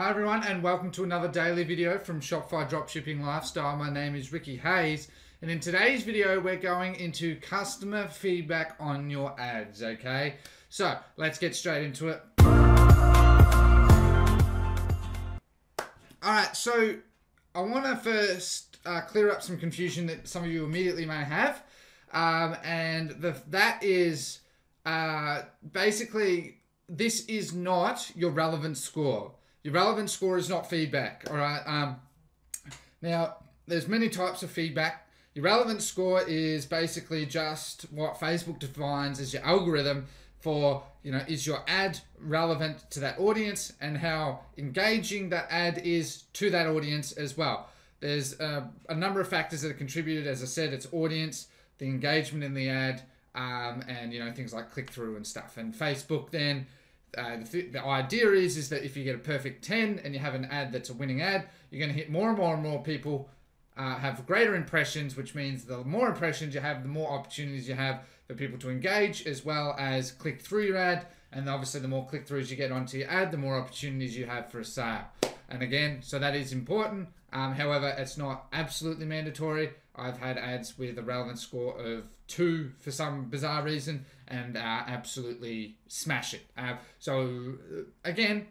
Hi everyone, and welcome to another daily video from Shopify Dropshipping Lifestyle. My name is Ricky Hayes, and in today's video we're going into customer feedback on your ads, okay? So let's get straight into it. Alright, so I want to first clear up some confusion that some of you immediately may have, that is basically this is not your relevance score. Your relevance score is not feedback, all right? Now, there's many types of feedback. Your relevance score is basically just what Facebook defines as your algorithm for, is your ad relevant to that audience and how engaging that ad is to that audience as well. There's a number of factors that are contributed. As I said, it's audience, the engagement in the ad, and things like click-through and stuff. And Facebook then, the idea is that if you get a perfect 10 and you have an ad that's a winning ad, you're going to hit more and more and more people, have greater impressions, which means the more impressions you have, the more opportunities you have for people to engage as well as click through your ad. And obviously the more click-throughs you get onto your ad, the more opportunities you have for a sale. And again, so that is important. However, it's not absolutely mandatory. I've had ads with a relevance score of 2 for some bizarre reason and absolutely smash it. So again,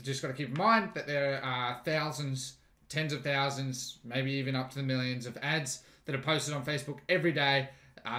just got to keep in mind that there are thousands, tens of thousands, maybe even up to the millions of ads that are posted on Facebook every day.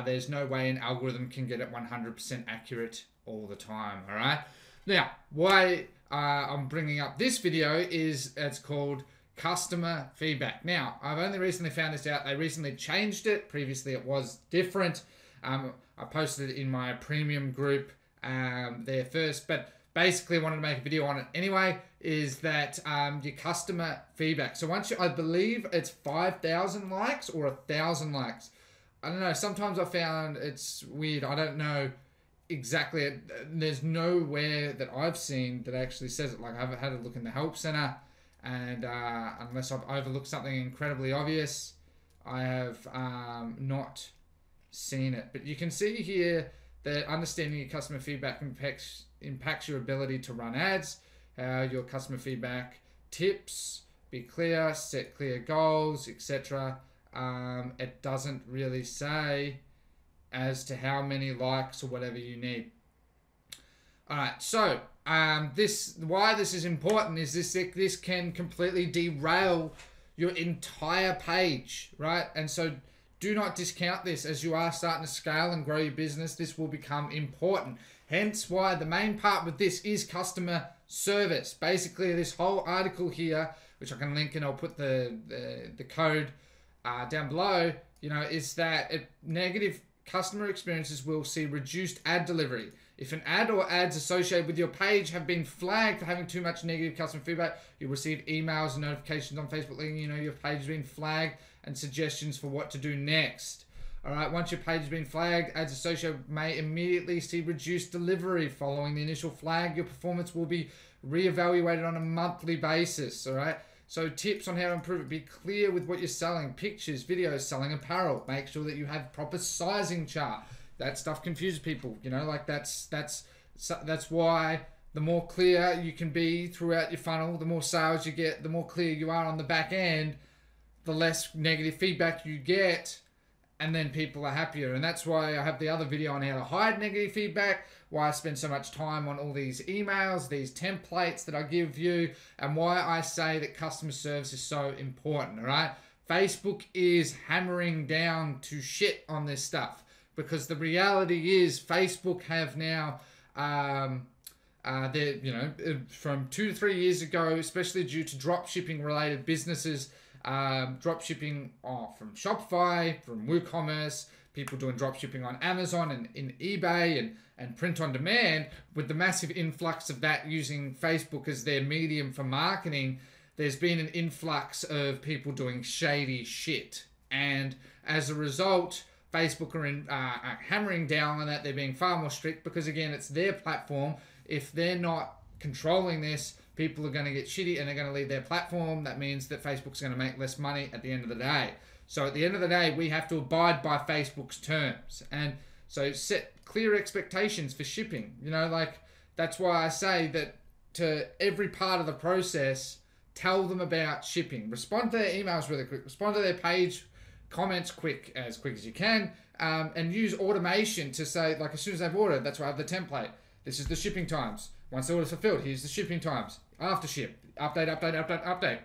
There's no way an algorithm can get it 100% accurate all the time, all right? Now, why I'm bringing up this video is it's called customer feedback. Now, I've only recently found this out. They recently changed it. Previously, it was different. I posted it in my premium group there first, but basically wanted to make a video on it anyway, is that your customer feedback. So once I believe it's 5,000 likes or 1,000 likes. I don't know. Sometimes I found it's weird. I don't know exactly. There's nowhere that I've seen that actually says it. Like, I've had a look in the help center, and unless I've overlooked something incredibly obvious, I have not seen it. But you can see here that understanding your customer feedback impacts your ability to run ads, how your customer feedback tips, be clear, set clear goals, etc. It doesn't really say as to how many likes or whatever you need. All right, so why this is important is this can completely derail your entire page, right? And so do not discount this. As you are starting to scale and grow your business, this will become important. Hence why the main part with this is customer service. Basically, this whole article here, which I can link and I'll put the code down below, is that negative customer experiences will see reduced ad delivery. If an ad or ads associated with your page have been flagged for having too much negative customer feedback, you'll receive emails and notifications on Facebook letting you know your page has been flagged and suggestions for what to do next. Alright, once your page has been flagged, ads associated may immediately see reduced delivery. Following the initial flag, your performance will be reevaluated on a monthly basis. Alright, so tips on how to improve it: be clear with what you're selling, pictures, videos, selling apparel. Make sure that you have proper sizing chart. That stuff confuses people, that's why the more clear you can be throughout your funnel, the more sales you get, the more clear you are on the back end, the less negative feedback you get, and then people are happier. And that's why I have the other video on how to hide negative feedback, why I spend so much time on all these emails, these templates that I give you, and why I say that customer service is so important, all right? Facebook is hammering down to shit on this stuff, because the reality is Facebook have now, from 2 to 3 years ago, especially due to drop shipping related businesses, drop shipping from Shopify, from WooCommerce, people doing drop shipping on Amazon and in eBay and print on demand, with the massive influx of that using Facebook as their medium for marketing, there's been an influx of people doing shady shit. And as a result, Facebook are hammering down on that. They're being far more strict because, again, it's their platform. If they're not controlling this, people are going to get shitty and they're going to leave their platform. That means that Facebook's going to make less money at the end of the day. So at the end of the day, we have to abide by Facebook's terms. And so set clear expectations for shipping. That's why I say that to every part of the process, tell them about shipping. Respond to their emails really quick. Respond to their page comments as quick as you can. And use automation to say, like, as soon as they've ordered, that's why I have the template. This is the shipping times. Once the order's fulfilled, here's the shipping times. After ship, update.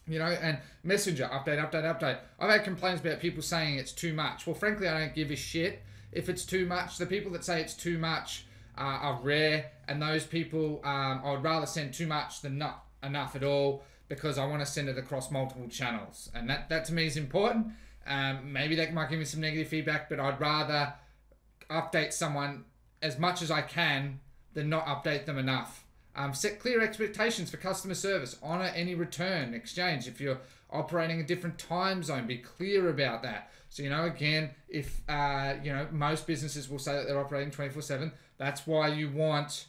You know, and messenger, update. I've had complaints about people saying it's too much. Well, frankly, I don't give a shit if it's too much. The people that say it's too much are rare, and those people, I would rather send too much than not enough at all, because I want to send it across multiple channels. And that to me is important. Maybe that might give me some negative feedback, but I'd rather update someone as much as I can than not update them enough. Set clear expectations for customer service. Honor any return exchange. If you're operating a different time zone, be clear about that. So, you know, again, if, you know, most businesses will say that they're operating 24/7. That's why you want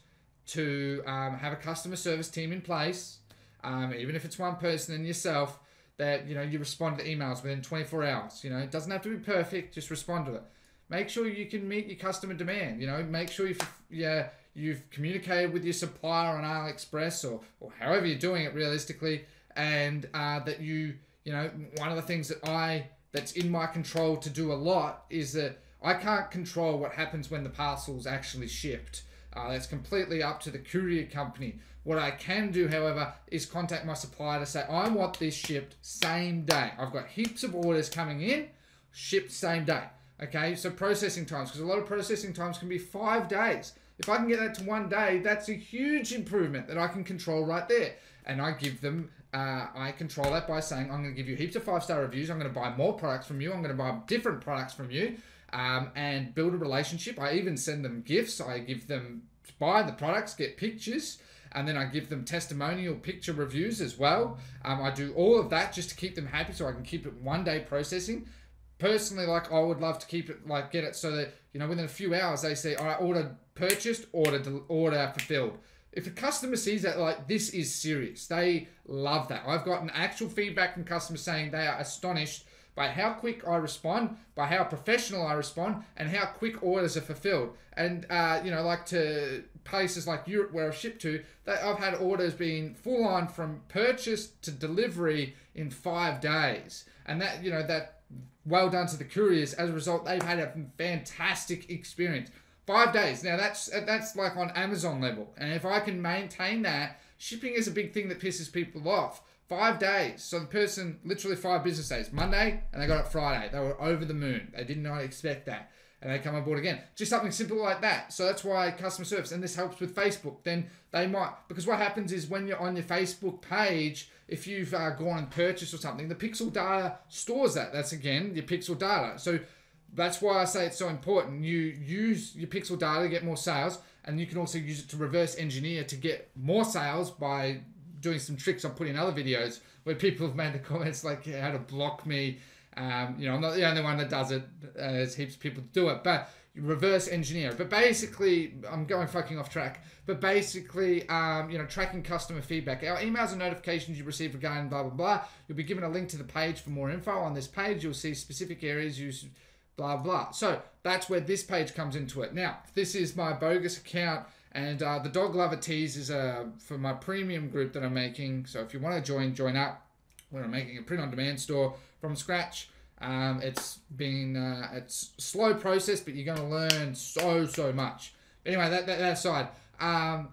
to have a customer service team in place, even if it's one person and yourself, that, you know, you respond to emails within 24 hours. You know, it doesn't have to be perfect, just respond to it. Make sure you can meet your customer demand. You know, make sure you've communicated with your supplier on AliExpress or however you're doing it realistically, and that you know, one of the things that's in my control to do a lot is that I can't control what happens when the parcel's actually shipped. That's completely up to the courier company. What I can do, however, is contact my supplier to say, I want this shipped same day. I've got heaps of orders coming in, shipped same day. Okay, so processing times, because a lot of processing times can be 5 days. If I can get that to 1 day, that's a huge improvement that I can control right there. And I give them, I control that by saying, I'm going to give you heaps of 5-star reviews. I'm going to buy more products from you. I'm going to buy different products from you, and build a relationship. I even send them gifts. I give them, buy the products, get pictures, and then I give them testimonial picture reviews as well. I do all of that just to keep them happy, so I can keep it 1 day processing. Personally, like, I would love to keep it, like, get it so that, you know, within a few hours they say, all right, order purchased, order fulfilled. If a customer sees that, like, this is serious, they love that. I've gotten actual feedback from customers saying they are astonished by how quick I respond, by how professional I respond, and how quick orders are fulfilled. And, you know, like, to places like Europe where I've shipped to, I've had orders being full on from purchase to delivery in 5 days. And that, you know, that, well done to the couriers. As a result, they've had a fantastic experience. 5 days. Now, that's like on Amazon level. And if I can maintain that, shipping is a big thing that pisses people off. 5 days. So the person, literally 5 business days. Monday, and they got it Friday. They were over the moon. They did not expect that. And they come on board again. Just something simple like that. So that's why customer service. And this helps with Facebook. Then they might, because what happens is when you're on your Facebook page, if you've gone and purchased or something, the pixel data stores that. That's, again, your pixel data. So that's why I say it's so important. You use your pixel data to get more sales, and you can also use it to reverse engineer to get more sales by doing some tricks on putting other videos where people have made the comments like how to block me. You know, I'm not the only one that does it. There's heaps of people that do it, but you reverse engineer. But basically, I'm going fucking off track. But basically, you know, tracking customer feedback. Our emails and notifications you receive regarding blah, blah, blah. You'll be given a link to the page for more info. On this page, you'll see specific areas used, blah, blah. So that's where this page comes into it. Now, this is my bogus account, and the Dog Lover Tees is for my premium group that I'm making. So if you want to join up. Where I'm making a print-on-demand store from scratch. It's been it's slow process, but you're going to learn so much. Anyway, that aside,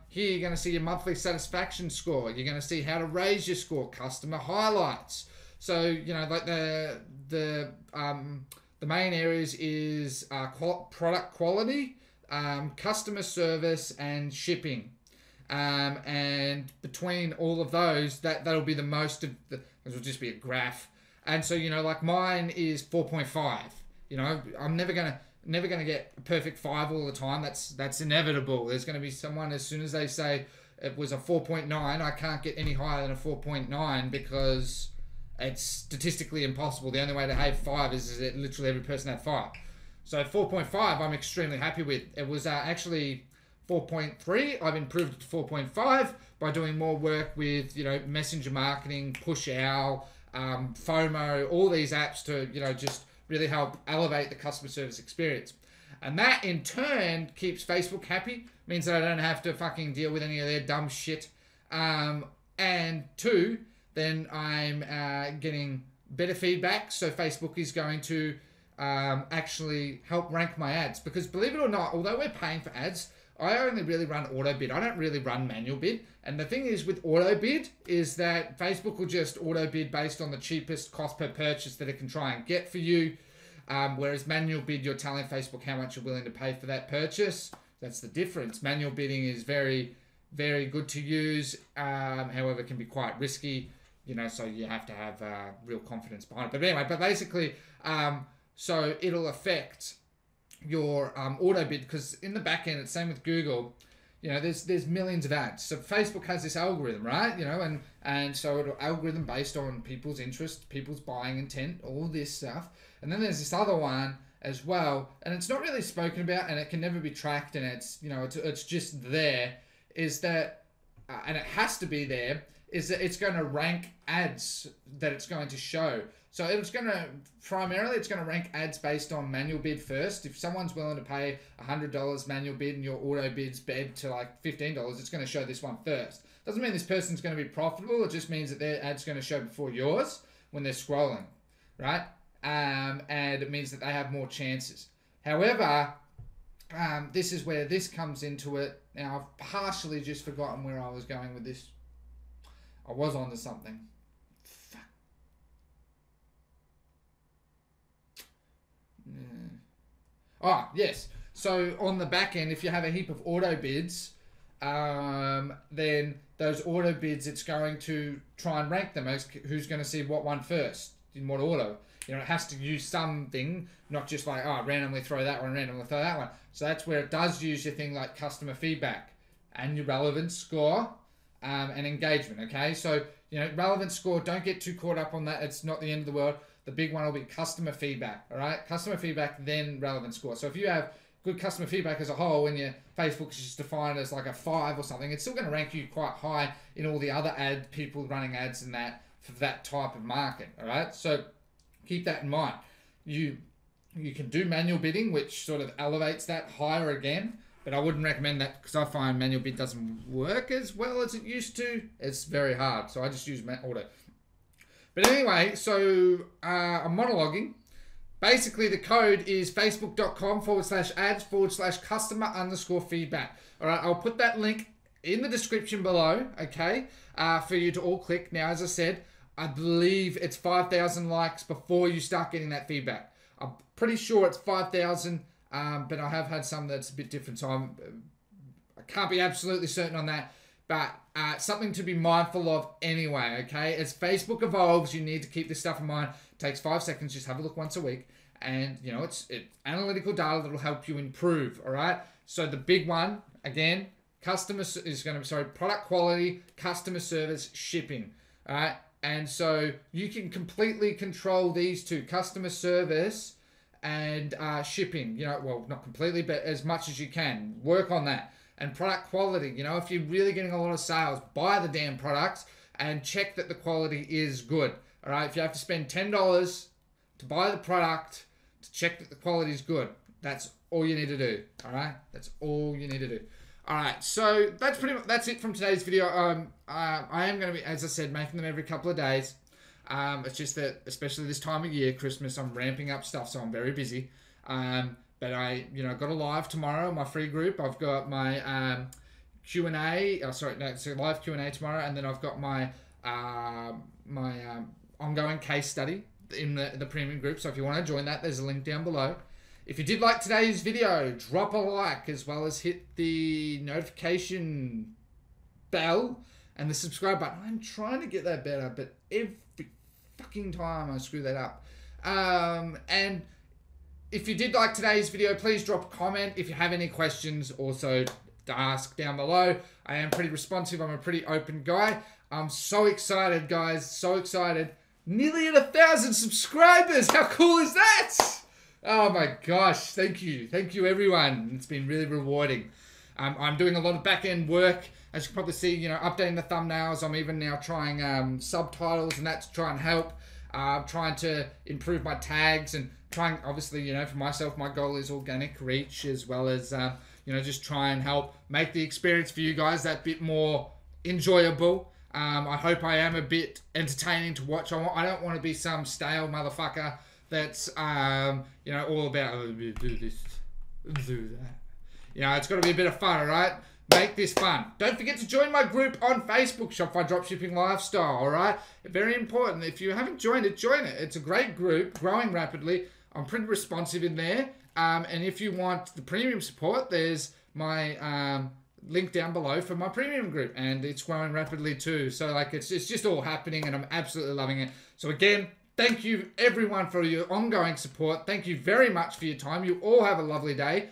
here you're going to see your monthly satisfaction score. You're going to see how to raise your score, customer highlights. So, you know, like the main areas is product quality, customer service, and shipping. And between all of those, that'll be the most of the, it'll just be a graph. And so, you know, like mine is 4.5. You know, I'm never gonna get a perfect 5 all the time. That's inevitable. There's gonna be someone, as soon as they say it was a 4.9, I can't get any higher than a 4.9 because it's statistically impossible. The only way to have 5 is that literally every person had 5. So 4.5, I'm extremely happy with. It was actually 4.3. I've improved it to 4.5 by doing more work with, you know, messenger marketing, Push Owl, FOMO, all these apps to, you know, just really help elevate the customer service experience. And that in turn keeps Facebook happy, means that I don't have to fucking deal with any of their dumb shit. And two, then I'm getting better feedback. So Facebook is going to actually help rank my ads. Because believe it or not, although we're paying for ads, I only really run auto bid. I don't really run manual bid. And the thing is with auto bid is that Facebook will just auto bid based on the cheapest cost per purchase that it can try and get for you. Whereas manual bid, you're telling Facebook how much you're willing to pay for that purchase. That's the difference. Manual bidding is very, very good to use. However, it can be quite risky, you know, so you have to have real confidence behind it. But anyway, basically, so it'll affect your auto bid, because in the back end, it's same with Google. You know, there's millions of ads. So Facebook has this algorithm, right? You know, and so it'll algorithm based on people's interest, people's buying intent, all this stuff. And then there's this other one as well, and it's not really spoken about, and it can never be tracked, and it's, you know, it's just there, is that, and it has to be there, is that it's going to rank ads that it's going to show. So it's going to, primarily, it's going to rank ads based on manual bid first. If someone's willing to pay $100 manual bid and your auto bid's bid to like $15, it's going to show this one first. Doesn't mean this person's going to be profitable. It just means that their ad's going to show before yours when they're scrolling, right? And it means that they have more chances. However, this is where this comes into it. Now, I've partially just forgotten where I was going with this. I was onto something. Fuck. Oh, yes. So on the back end, if you have a heap of auto bids, then those auto bids, it's going to try and rank them as who's going to see what one first in what order. You know, it has to use something, not just like, oh, randomly throw that one, randomly throw that one. So that's where it does use your thing like customer feedback and your relevance score and engagement, okay? So, you know, relevance score, don't get too caught up on that. It's not the end of the world. The big one will be customer feedback, all right? Customer feedback, then relevance score. So if you have good customer feedback as a whole and your Facebook is just defined as like a 5 or something, it's still going to rank you quite high in all the other people running ads and that for that type of market, all right? So keep that in mind. You can do manual bidding, which sort of elevates that higher again, but I wouldn't recommend that because I find manual bid doesn't work as well as it used to. It's very hard, so I just use auto. But anyway, so I'm monologuing. Basically, the code is facebook.com/ads/customer_feedback. All right, I'll put that link in the description below, okay, for you to all click. Now, as I said, I believe it's 5,000 likes before you start getting that feedback. I'm pretty sure it's 5,000, but I have had some that's a bit different, so I can't be absolutely certain on that. But something to be mindful of anyway, okay? As Facebook evolves, you need to keep this stuff in mind. It takes 5 seconds, just have a look once a week. And, you know, it's analytical data that will help you improve, all right? So the big one, again, product quality, customer service, shipping, all right? And so you can completely control these two, customer service and shipping. You know, well, not completely, but as much as you can. Work on that. And product quality, you know, if you're really getting a lot of sales, buy the damn products and check that the quality is good. All right, if you have to spend $10 to buy the product to check that the quality is good, that's all you need to do. All right, that's all you need to do. All right, so that's it from today's video. I am going to be, as I said, making them every couple of days. It's just that, especially this time of year, Christmas, I'm ramping up stuff, so I'm very busy. But I, you know, got a live tomorrow, my free group. I've got my Q&A. It's a live Q&A tomorrow, and then I've got my ongoing case study in the premium group. So if you want to join that, there's a link down below. If you did like today's video, drop a like as well as hit the notification bell and the subscribe button. I'm trying to get that better, but every fucking time I screw that up. And if you did like today's video, please drop a comment. If you have any questions, also ask down below. I am pretty responsive. I'm a pretty open guy. I'm so excited, guys. So excited. Nearly at 1,000 subscribers. How cool is that? Oh my gosh. Thank you. Thank you, everyone. It's been really rewarding. I'm doing a lot of back-end work. As you can probably see, you know, updating the thumbnails. I'm even now trying subtitles and that to try and help. Trying to improve my tags and trying, obviously, you know, for myself, my goal is organic reach as well as, you know, just try and help make the experience for you guys that bit more enjoyable. I hope I am a bit entertaining to watch. I don't want to be some stale motherfucker that's, you know, all about, oh, do this, do that. You know, it's got to be a bit of fun, all right? Make this fun. Don't forget to join my group on Facebook, Shopify Dropshipping Lifestyle, all right? Very important. If you haven't joined it, join it. It's a great group, growing rapidly. I'm pretty responsive in there. And if you want the premium support, there's my link down below for my premium group, and it's growing rapidly too. So like it's just all happening, and I'm absolutely loving it. So again, thank you everyone for your ongoing support. Thank you very much for your time. You all have a lovely day.